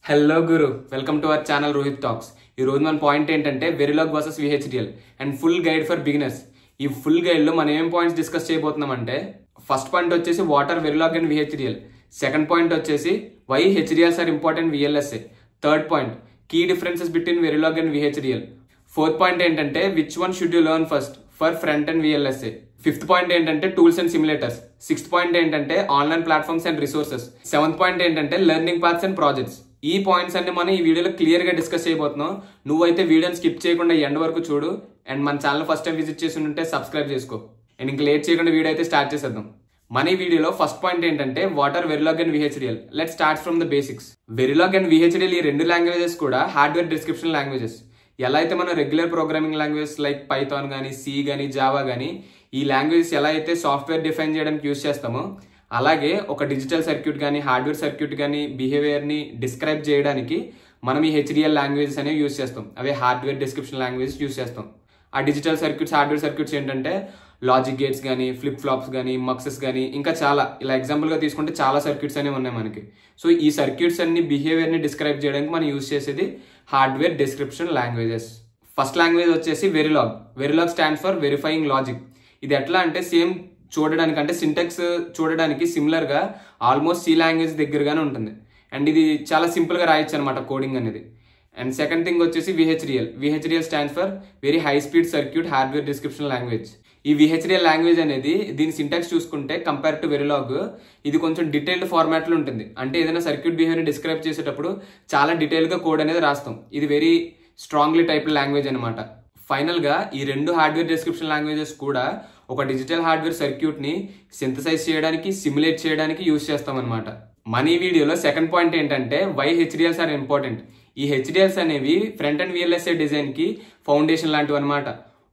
Hello గురు, welcome to our channel Rohit talks. ఈ రోజు మన పాయింట్ ఏంటంటే verilog versus VHDL and full guide for beginners. ఈ ఫుల్ గైడ్ లో మనం ఏం పాయింట్స్ డిస్కస్ చేయబోతున్నాం అంటే, ఫస్ట్ పాయింట్ వచ్చేసి what are verilog and VHDL. Second point వచ్చేసి why HDLs are important VLSA. Third point key differences between verilog and VHDL. Fourth point ఏంటంటే which one should you learn first for front and VLSA. Fifth point ఏంటంటే tools and simulators. Sixth point ఏంటంటే online platforms and resources. Seventh point ఏంటంటే learning paths and projects. ఈ points అన్ని మనం ఈ వీడియోలో clear గా డిస్కస్ చేయబోతున్నాం. నువ్వైతే వీడియోని స్కిప్ చేయకుండా ఎండ్ వరకు చూడు. అండ్ మన ఛానల్ ఫస్ట్ టైం విజిట్ చేసి ఉంటే సబ్స్క్రైబ్ చేసుకో. అండ్ ఇంకా లేట్ చేయకుండా వీడియో అయితే స్టార్ట్ చేసేద్దాం. మన ఈ వీడియోలో ఫస్ట్ పాయింట్ ఏంటంటే what are verilog and VHDL. Let's start from the basics. Verilog and VHDL ఈ రెండు లాంగ్వేజెస్ కూడా హార్డ్వేర్ డిస్క్రిప్షన్ లాంగ్వేజెస్. ఎలా అయితే మనం regular programming language like Python కానీ, సి కానీ, జావా కానీ ఈ లాంగ్వేజెస్ ఎలా అయితే సాఫ్ట్వేర్ డిఫైన్ చేయడానికి యూజ్ చేస్తామో, అలాగే ఒక డిజిటల్ సర్క్యూట్ కానీ, హార్డ్వేర్ సర్క్యూట్ కానీ బిహేవియర్ని డిస్క్రైబ్ చేయడానికి మనం ఈ HDL లాంగ్వేజెస్ అనేవి యూజ్ చేస్తాం. అవే హార్డ్వేర్ డిస్క్రిప్షన్ లాంగ్వేజెస్ యూజ్ చేస్తాం. ఆ డిజిటల్ సర్క్యూట్స్, హార్డ్వేర్ సర్క్యూట్స్ ఏంటంటే లాజిక్ గేట్స్ కానీ, ఫ్లిప్ ఫ్లాప్స్ కానీ, మక్సెస్ కానీ, ఇంకా చాలా ఇలా ఎగ్జాంపుల్గా తీసుకుంటే చాలా సర్క్యూట్స్ అనేవి ఉన్నాయి మనకి. సో ఈ సర్క్యూట్స్ అన్ని బిహేవియర్ని డిస్క్రైబ్ చేయడానికి మనం యూజ్ చేసేది hardware description languages. First language వచ్చేసి వెరిలాగ్. వెరిలాగ్ స్టాండ్స్ ఫర్ వెరిఫైయింగ్ లాజిక్. ఇది ఎట్లా అంటే సేమ్ చూడడానికి, అంటే సింటాక్స్ చూడడానికి సిమిలర్ గా ఆల్మోస్ట్ సి లాంగ్వేజ్ దగ్గరగానే ఉంటుంది. అండ్ ఇది చాలా సింపుల్ గా రాయొచ్చు అనమాట కోడింగ్ అనేది. అండ్ సెకండ్ థింగ్ వచ్చేసి VHDL. VHDL stands for very high speed circuit hardware description language. ఈ VHDL లాంగ్వేజ్ అనేది దీని సింటాక్స్ చూసుకుంటే కంపేర్ టు వెరిలాగ్ ఇది కొంచెం డీటెయిల్డ్ ఫార్మాట్ లో ఉంటుంది. అంటే ఏదైనా సర్క్యూట్ బిహేవియర్ డిస్క్రైబ్ చేసేటప్పుడు చాలా డీటెయిల్ గా కోడ్ అనేది రాస్తాం. ఇది వెరీ స్ట్రాంగ్లీ టైప్ లాంగ్వేజ్ అనమాట. ఫైనల్ గా ఈ రెండు హార్డ్వేర్ డిస్క్రిప్షన్ లాంగ్వేజెస్ కూడా ఒక డిజిటల్ హార్డ్వేర్ సర్క్యూట్ ని సింథసైజ్ చేయడానికి, సిమ్యులేట్ చేయడానికి యూజ్ చేస్తాం అనమాట. మన ఈ వీడియోలో సెకండ్ పాయింట్ ఏంటంటే వై HDLs ఆర్ ఇంపార్టెంట్. ఈ HDLs అనేవి ఫ్రంట్ అండ్ VLSA డిజైన్ కి ఫౌండేషన్ లాంటివి అనమాట.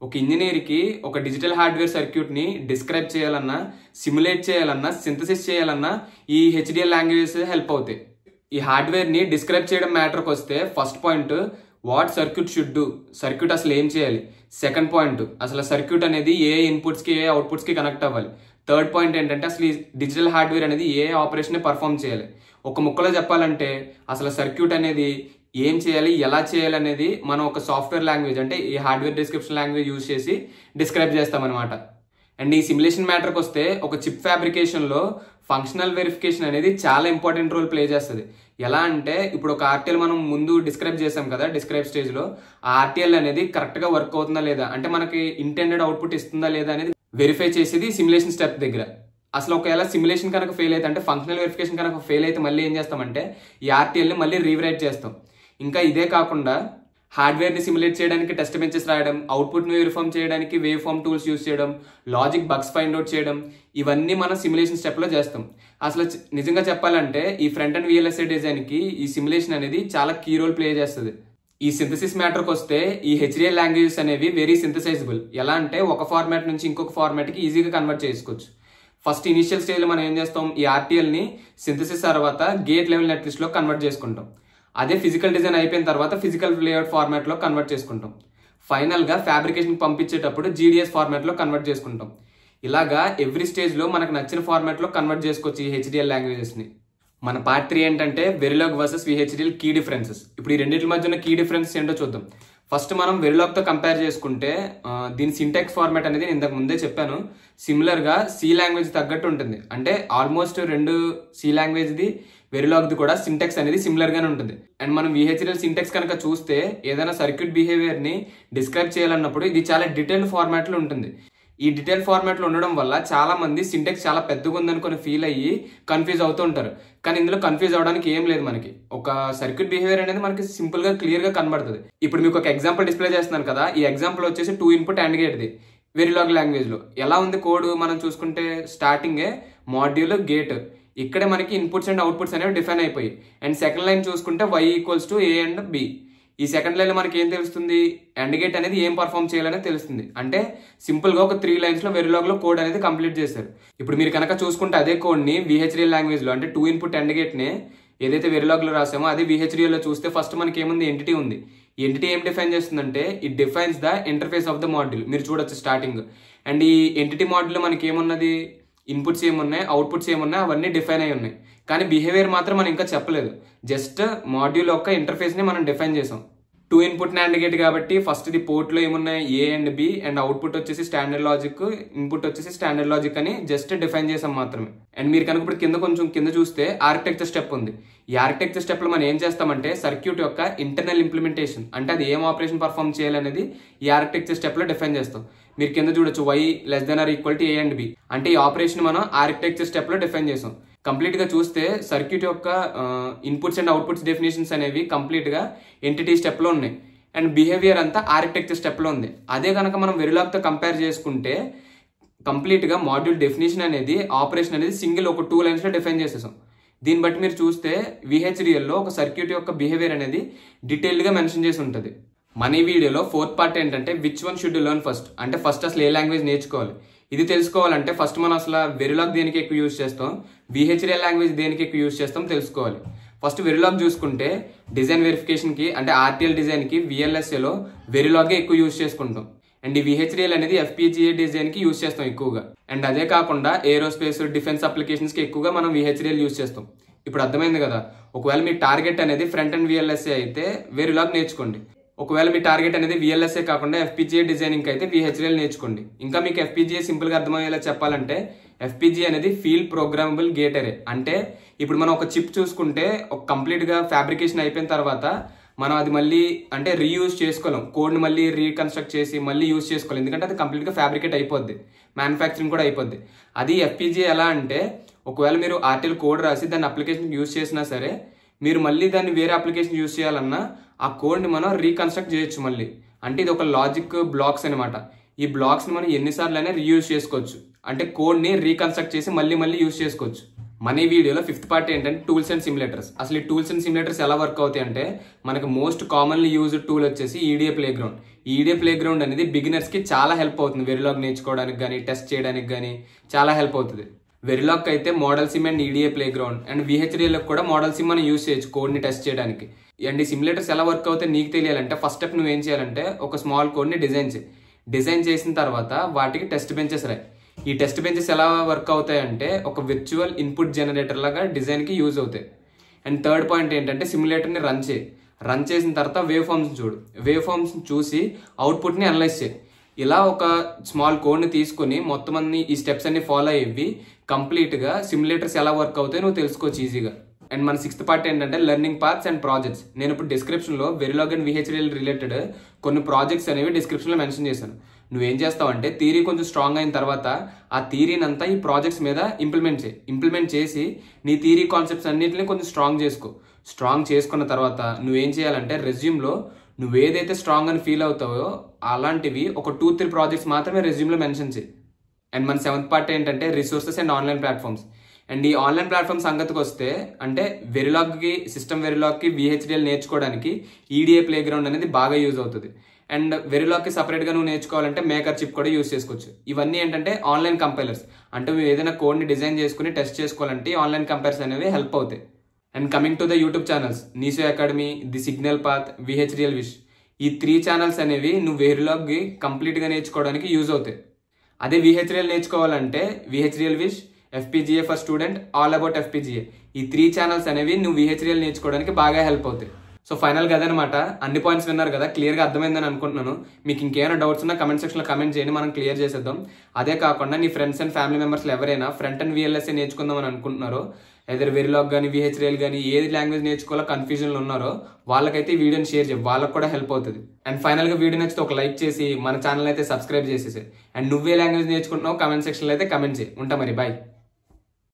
ఒక ఇంజనీర్ కి ఒక డిజిటల్ హార్డ్వేర్ సర్క్యూట్ ని డిస్క్రైబ్ చేయాలన్నా, సిమ్యులేట్ చేయాలన్నా, సింథసిస్ చేయాలన్నా ఈ HDL లాంగ్వేజెస్ హెల్ప్ అవుతాయి. ఈ హార్డ్వేర్ ని డిస్క్రైబ్ చేయడం మ్యాటర్కి వస్తే first point what circuit should do. Circuit అసలు ఏం చేయాలి. సెకండ్ పాయింట్ అసలు సర్క్యూట్ అనేది ఏ ఇన్పుట్స్ కి, ఏ అవుట్పుట్స్ కి కనెక్ట్ అవ్వాలి. థర్డ్ పాయింట్ ఏంటంటే అసలు ఈ డిజిటల్ హార్డ్వేర్ అనేది ఏ ఆపరేషన్ పర్ఫామ్ చేయాలి. ఒక ముక్కలో చెప్పాలంటే అసలు సర్క్యూట్ అనేది ఏం చేయాలి, ఎలా చేయాలి అనేది మనం ఒక సాఫ్ట్వేర్ లాంగ్వేజ్ అంటే ఈ హార్డ్వేర్ డిస్క్రిప్షన్ లాంగ్వేజ్ యూజ్ చేసి డిస్క్రైబ్ చేస్తాం అనమాట. అండ్ ఈ సిమ్యులేషన్ మ్యాటర్కి వస్తే ఒక చిప్ ఫ్యాబ్రికేషన్ లో ఫంక్షనల్ వెరిఫికేషన్ అనేది చాలా ఇంపార్టెంట్ రోల్ ప్లే చేస్తుంది. ఎలా అంటే ఇప్పుడు ఒక RTL మనం ముందు డిస్క్రైబ్ చేసాం కదా, డిస్క్రైబ్ స్టేజ్ లో ఆ RTL అనేది కరెక్ట్ గా వర్క్ అవుతుందా లేదా, అంటే మనకి ఇంటెండెడ్ అవుట్పుట్ ఇస్తుందా లేదా అనేది వెరిఫై చేసేది సిమ్యులేషన్ స్టెప్ దగ్గర. అసలు ఒకవేళ సిమ్యులేషన్ కనుక ఫెయిల్ అయితే, అంటే ఫంక్షనల్ వెరిఫికేషన్ కనుక ఫెయిల్ అయితే మళ్ళీ ఏం చేస్తామంటే ఈ RTL ని మళ్ళీ రీరైట్ చేస్తాం. ఇంకా ఇదే కాకుండా హార్డ్వేర్ ని సిమ్యులేట్ చేయడానికి టెస్ట్ బెంచెస్ రాయడం, అవుట్పుట్ ని వెరిఫార్మ్ చేయడానికి వేవ్ ఫార్మ్ టూల్స్ యూజ్ చేయడం, లాజిక్ బగ్స్ ఫైండ్ అవుట్ చేయడం, ఇవన్నీ మనం సిమ్యులేషన్ స్టెప్ లో చేస్తాం. అసలు నిజంగా చెప్పాలంటే ఈ ఫ్రంట్ అండ్ VLSA డిజైన్ కి ఈ సిమ్యులేషన్ అనేది చాలా కీ రోల్ ప్లే చేస్తుంది. ఈ సింథసిస్ మ్యాటర్కి వస్తే ఈ HDL లాంగ్వేజెస్ అనేవి వెరీ సింథసైజబుల్. ఎలా అంటే ఒక ఫార్మాట్ నుంచి ఇంకొక ఫార్మాట్ కి ఈజీగా కన్వర్ట్ చేసుకోవచ్చు. ఫస్ట్ ఇనిషియల్ స్టేజ్ లో మనం ఏం చేస్తాం, ఈ RTL ని సింథసిస్ తర్వాత గేట్ లెవెల్ నెట్ లిస్ట్ లో కన్వర్ట్ చేసుకుంటాం. అదే ఫిజికల్ డిజైన్ అయిపోయిన తర్వాత ఫిజికల్ లేఅవుట్ ఫార్మాట్ లో కన్వర్ట్ చేసుకుంటాం. ఫైనల్ గా ఫ్యాబ్రికేషన్ పంపించేటప్పుడు GDS ఫార్మాట్ లో కన్వర్ట్ చేసుకుంటాం. ఇలాగా ఎవ్రీ స్టేజ్ లో మనకు నచ్చిన ఫార్మాట్ లో కన్వర్ట్ చేసుకోవచ్చు ఈ HDL లాంగ్వేజెస్ ని. మన పార్ట్ 3 ఏంటంటే verilog versus VHDL key differences. ఇప్పుడు ఈ రెండింటి మధ్య ఉన్న కీ డిఫరెన్సెస్ ఏంటో చూద్దాం. ఫస్ట్ మనం వెరిలాగ్ తో కంపేర్ చేసుకుంటే దీని సింటాక్స్ ఫార్మాట్ అనేది ఇంతకు ముందే చెప్పాను, సిమిలర్ గా సి లాంగ్వేజ్ తగ్గట్టు ఉంటుంది. అంటే ఆల్మోస్ట్ రెండు సి లాంగ్వేజ్ ది వెరిలాగ్ ది కూడా సింటాక్స్ అనేది సిమిలర్ గానే ఉంటుంది. అండ్ మనం VHDL సింటాక్స్ కనుక చూస్తే ఏదైనా సర్క్యూట్ బిహేవియర్ ని డిస్క్రైబ్ చేయాలన్నప్పుడు ఇది చాలా డీటెయిల్డ్ ఫార్మాట్ లో ఉంటుంది. ఈ డీటెయిల్ ఫార్మాట్ లో ఉండడం వల్ల చాలా మంది సింటాక్స్ చాలా పెద్దగా ఉందనుకొని ఫీల్ అయ్యి కన్ఫ్యూజ్ అవుతూ ఉంటారు. కానీ ఇందులో కన్ఫ్యూజ్ అవడానికి ఏం లేదు. మనకి ఒక సర్క్యూట్ బిహేవియర్ అనేది మనకి సింపుల్ గా క్లియర్ గా కనబడుతుంది. ఇప్పుడు మీకు ఒక ఎగ్జాంపుల్ డిస్ప్లే చేస్తున్నాను కదా, ఈ ఎగ్జాంపుల్ వచ్చేసి 2 input and gate the verilog language లో. ఎలా ఉంది కోడ్ మనం చూసుకుంటే స్టార్టింగే మాడ్యూల్ గేట్, ఇక్కడే మనకి ఇన్పుట్స్ అండ్ అవుట్పుట్స్ అనేవి డిఫైన్ అయిపోయి. అండ్ సెకండ్ లైన్ చూసుకుంటే y equals to A and B. ఈ సెకండ్ లైన్ లో మనకి ఏం తెలుస్తుంది, అండ్ గేట్ అనేది ఏం పర్ఫామ్ చేయాలనేది తెలుస్తుంది. అంటే సింపుల్ గా ఒక 3 లైన్స్ లో వెరిలాగ్ లో కోడ్ అనేది కంప్లీట్ చేశారు. ఇప్పుడు మీరు కనుక చూసుకుంటే అదే కోడ్ ని VHDL లాంగ్వేజ్ లో అంటే 2 ఇన్పుట్ అండ్ గేట్ ని ఏదైతే వెరిలాగ్ లో రాసామో అదే VHDL లో చూస్తే ఫస్ట్ మనకి ఏముంది, ఎంటిటీ ఉంది. ఈ ఎంటిటీ ఏం డిఫైన్ చేస్తుందంటే it defines the interface of the module. మీరు చూడొచ్చు స్టార్టింగ్. అండ్ ఈ ఎంటిటీ మాడ్యూల్ మనకి ఏమున్నది, ఇన్పుట్స్ ఏమున్నాయి, అవుట్పుట్స్ ఏమున్నాయి, అవన్నీ డిఫైన్ అయి ఉన్నాయి. కానీ బిహేవియర్ మాత్రం మనం ఇంకా చెప్పలేదు. జస్ట్ మాడ్యూల్ యొక్క ఇంటర్ఫేస్ని మనం డిఫైన్ చేసాం. 2 ఇన్పుట్ NAND గేట్ కాబట్టి ఫస్ట్ ఇది పోర్ట్లో ఏమున్నాయి A and B and output వచ్చేసి స్టాండర్డ్ లాజిక్, ఇన్పుట్ వచ్చేసి స్టాండర్డ్ లాజిక్ అని జస్ట్ డిఫైన్ చేసాం మాత్రమే. అండ్ మీరు కనుక ఇప్పుడు కొంచెం కింద చూస్తే ఆర్కిటెక్చర్ స్టెప్ ఉంది. ఈ ఆర్కిటెక్చర్ స్టెప్ లో మనం ఏం చేస్తామంటే సర్క్యూట్ యొక్క ఇంటర్నల్ ఇంప్లిమెంటేషన్, అంటే అది ఏం ఆపరేషన్ పర్ఫామ్ చేయాలనేది ఈ ఆర్కిటెక్చర్ స్టెప్ లో డిఫైన్ చేస్తాం. మీరు కింద చూడొచ్చు y ≤ A అండ్ B, అంటే ఈ ఆపరేషన్ మనం ఆర్కిటెక్చర్ స్టెప్ లో డిఫైన్ చేసాం. కంప్లీట్ గా చూస్తే సర్క్యూట్ యొక్క ఇన్పుట్స్ అండ్ అవుట్పుట్స్ డెఫినేషన్స్ అనేవి కంప్లీట్ గా ఎంటిటీ స్టెప్ లో ఉన్నాయి. అండ్ బిహేవియర్ అంతా ఆర్కిటెక్చర్ స్టెప్ లో ఉంది. అదే కనుక మనం వెరిలాగ్ తో కంపేర్ చేసుకుంటే కంప్లీట్ గా మాడ్యూల్ డెఫినేషన్ అనేది, ఆపరేషన్ అనేది సింగిల్ ఒక 2 లైన్స్ లో డిఫైన్ చేసేసాం. దీన్ని బట్టి మీరు చూస్తే VHDL లో ఒక సర్క్యూట్ యొక్క బిహేవియర్ అనేది డీటెయిల్డ్ గా మెన్షన్ చేసి ఉంటుంది. మన ఈ వీడియోలో 4th పార్ట్ ఏంటంటే which one should learn first, అంటే ఫస్ట్ అసలు ఏ లాంగ్వేజ్ నేర్చుకోవాలి. ఇది తెలుసుకోవాలంటే ఫస్ట్ మనం అసలు వెరిలాగ్ దేనికి ఎక్కువ యూజ్ చేస్తాం, VHDL లాంగ్వేజ్ దేనికి ఎక్కువ యూజ్ చేస్తాం తెలుసుకోవాలి. ఫస్ట్ వెరిలాగ్ చూసుకుంటే డిజైన్ వెరిఫికేషన్ కి, అంటే RTL డిజైన్ కి VLSA లో వెరిలాగే ఎక్కువ యూజ్ చేసుకుంటాం. అండ్ ఈ VHDL అనేది FPGA డిజైన్ కి యూజ్ చేస్తాం ఎక్కువగా. అండ్ అదే కాకుండా ఏరోస్పేస్, డిఫెన్స్ అప్లికేషన్స్ కి ఎక్కువగా మనం VHDL యూజ్ చేస్తాం. ఇప్పుడు అర్థమైంది కదా. ఒకవేళ మీ టార్గెట్ అనేది ఫ్రంట్ అండ్ VLSA అయితే వెరిలాగ్ నేర్చుకోండి. ఒకవేళ మీ టార్గెట్ అనేది VLSA కాకుండా FPGA డిజైనింగ్ అయితే VHDL నేర్చుకోండి. ఇంకా మీకు FPGA సింపుల్ గా అర్థమయ్యేలా చెప్పాలంటే FPGA అనేది ఫీల్డ్ ప్రోగ్రామబుల్ గేట్ అరే. అంటే ఇప్పుడు మనం ఒక చిప్ చూసుకుంటే ఒక కంప్లీట్ గా ఫ్యాబ్రికేషన్ అయిపోయిన తర్వాత మనం అది మళ్ళీ అంటే రీయూజ్ చేసుకోలేం, కోడ్ని మళ్ళీ రీకన్స్ట్రక్ట్ చేసి మళ్ళీ యూజ్ చేసుకోలేం, ఎందుకంటే అది కంప్లీట్గా ఫ్యాబ్రికేట్ అయిపోద్ది, మ్యానుఫ్యాక్చరింగ్ కూడా అయిపోద్ది. అది FPGA ఎలా అంటే ఒకవేళ మీరు RTL కోడ్ రాసి దాన్ని అప్లికేషన్ యూజ్ చేసినా సరే మీరు మళ్ళీ దాన్ని వేరే అప్లికేషన్ యూజ్ చేయాలన్నా ఆ కోడ్ని మనం రీకన్స్ట్రక్ట్ చేయొచ్చు మళ్ళీ. అంటే ఇది ఒక లాజిక్ బ్లాక్స్ అనమాట. ఈ బ్లాక్స్ని మనం ఎన్నిసార్లు అయినా రీయూజ్ చేసుకోవచ్చు, అంటే కోడ్ని రీకన్స్ట్రక్ట్ చేసి మళ్ళీ యూజ్ చేసుకోవచ్చు. మన ఈ వీడియోలో 5th పార్ట్ ఏంటంటే టూల్స్ అండ్ సిమ్యులేటర్స్. అసలు ఈ టూల్స్ అండ్ సిమ్యులేటర్స్ ఎలా వర్క్ అవుతాయి అంటే మనకు మోస్ట్ కామన్లీ యూజ్డ్ టూల్ వచ్చేసి EDA ప్లేగ్రౌండ్. EDA ప్లేగ్రౌండ్ అనేది బిగినర్స్ కి చాలా హెల్ప్ అవుతుంది. వెరిలాగ్ నేర్చుకోవడానికి కానీ టెస్ట్ చేయడానికి కానీ చాలా హెల్ప్ అవుతుంది. వెరిలాగ్ అయితే model SIM and EDA playground, and VHDL కూడా మోడల్ సిమ్ మనం యూజ్ చేయొచ్చు కోడ్ని టెస్ట్ చేయడానికి. అండ్ ఈ సిమ్యులేటర్స్ ఎలా వర్క్ అవుతాయి నీకు తెలియాలంటే ఫస్ట్ స్టెప్ నువ్వేం చేయాలంటే ఒక స్మాల్ కోడ్ని డిజైన్ చేసిన తర్వాత వాటికి టెస్ట్ బెంచెస్ రాయి. ఈ టెస్ట్ బెంచెస్ ఎలా వర్క్ అవుతాయి అంటే ఒక విర్చువల్ ఇన్పుట్ జనరేటర్ లాగా డిజైన్ కి యూజ్ అవుతాయి. అండ్ 3rd పాయింట్ ఏంటంటే సిమ్యులేటర్ ని రన్ చేసిన తర్వాత వేవ్ ఫార్మ్స్ చూడు, వేవ్ ఫార్మ్స్ చూసి అవుట్పుట్ ని అనలైజ్ చేయి. ఇలా ఒక స్మాల్ కోడ్ ని తీసుకుని మొత్తం అన్ని ఈ స్టెప్స్ అన్ని ఫాలో అయ్యి కంప్లీట్ గా సిమ్యులేటర్స్ ఎలా వర్క్ అవుతాయి నువ్వు తెలుసుకోవచ్చు ఈజీగా. అండ్ మన 6th పార్ట్ ఏంటంటే లెర్నింగ్ పార్ట్స్ అండ్ ప్రాజెక్ట్స్. నేను ఇప్పుడు డిస్క్రిప్షన్ లో వెరిలాగ్ అండ్ VHDL రిలేటెడ్ కొన్ని ప్రాజెక్ట్స్ అనేవి డిస్క్రిప్షన్ లో మెన్షన్ చేశాను. నువ్వేం చేస్తావు అంటే థియరీ కొంచెం స్ట్రాంగ్ అయిన తర్వాత ఆ థియరీని అంతా ఈ ప్రాజెక్ట్స్ మీద ఇంప్లిమెంట్ చేసి నీ థియరీ కాన్సెప్ట్స్ అన్నింటినీ కొంచెం స్ట్రాంగ్ చేసుకున్న తర్వాత నువ్వేం చేయాలంటే రెజ్యూమ్లో నువ్వు ఏదైతే స్ట్రాంగ్ అని ఫీల్ అవుతావో అలాంటివి ఒక 2-3 ప్రాజెక్ట్స్ మాత్రమే రెజ్యూమ్లో మెన్షన్ చేయి. అండ్ మన 7th పార్ట్ ఏంటంటే resources and online platforms. And ఈ ఆన్లైన్ ప్లాట్ఫామ్ సంగతికి వస్తే అంటే సిస్టమ్ వెరిలాగ్కి VHDL నేర్చుకోవడానికి EDA ప్లేగ్రౌండ్ అనేది బాగా యూజ్ అవుతుంది. అండ్ వెరిలాగ్కి సపరేట్గా నువ్వు నేర్చుకోవాలంటే మేకర్ చిప్ కూడా యూజ్ చేసుకోవచ్చు. ఇవన్నీ ఏంటంటే ఆన్లైన్ కంపైలర్స్, అంటే నువ్వు ఏదైనా కోడ్ని డిజైన్ చేసుకుని టెస్ట్ చేసుకోవాలంటే ఆన్లైన్ కంపైలర్స్ అనేవి హెల్ప్ అవుతాయి. And coming to the YouTube channels Neso Academy, the signal path, VHDL విష్, ఈ 3 ఛానల్స్ అనేవి నువ్వు వెరిలాగ్కి కంప్లీట్గా నేర్చుకోవడానికి యూజ్ అవుతాయి. అదే VHDL నేర్చుకోవాలంటే VHDL wish, FPGA for student, all about FPGA, ఈ 3 ఛానల్స్ అనేవి నువ్వు VHDL నేర్చుకోవడానికి బాగా హెల్ప్ అవుతాయి. సో ఫైనల్గా అదనమాట. అన్ని పాయింట్స్ విన్నారు కదా, క్లియర్గా అర్థమైందని అనుకుంటున్నాను. మీకు ఇంకేమైనా డౌట్స్ ఉన్నా కమెంట్ సెక్షన్లో కమెంట్ చేయండి, మనం క్లియర్ చేసేద్దాం. అదే కాకుండా నీ ఫ్రెండ్స్ అండ్ ఫ్యామిలీ మెంబర్స్లో ఎవరైనా ఫ్రంట్ అండ్ VLSA నేర్చుకుందామని అనుకుంటున్నారో, ఏదైనా వెరిలాగ్ కానీ VHDL కానీ ఏది లాంగ్వేజ్ నేర్చుకోవాలో కన్ఫ్యూజన్లో ఉన్నారో వాళ్ళకైతే ఈ వీడియోని షేర్ చేయి, వాళ్ళకి కూడా హెల్ప్ అవుతుంది. అండ్ ఫైనల్గా వీడియో నచ్చితే ఒక లైక్ చేసి మన ఛానల్ అయితే సబ్స్క్రైబ్ చేసేసి, అండ్ నువ్వే లాంగ్వేజ్ నేర్చుకుంటున్నావు కమెంట్ సెక్షన్లో అయితే కమెంట్ చేయి. ఉంటా మరి, బాయ్.